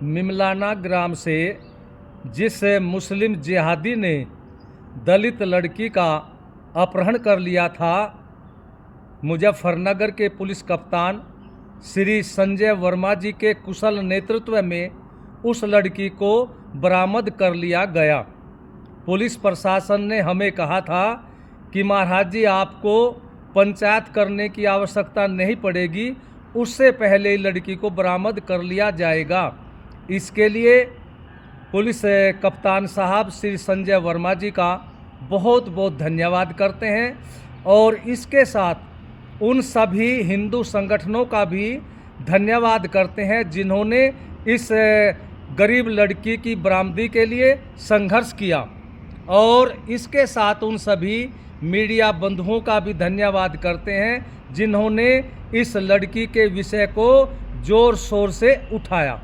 मिमलाना ग्राम से जिस मुस्लिम जिहादी ने दलित लड़की का अपहरण कर लिया था, मुजफ्फरनगर के पुलिस कप्तान श्री संजय वर्मा जी के कुशल नेतृत्व में उस लड़की को बरामद कर लिया गया। पुलिस प्रशासन ने हमें कहा था कि महाराज जी आपको पंचायत करने की आवश्यकता नहीं पड़ेगी, उससे पहले ही लड़की को बरामद कर लिया जाएगा। इसके लिए पुलिस कप्तान साहब श्री संजय वर्मा जी का बहुत बहुत धन्यवाद करते हैं और इसके साथ उन सभी हिंदू संगठनों का भी धन्यवाद करते हैं जिन्होंने इस गरीब लड़की की बरामदी के लिए संघर्ष किया, और इसके साथ उन सभी मीडिया बंधुओं का भी धन्यवाद करते हैं जिन्होंने इस लड़की के विषय को जोर शोर से उठाया।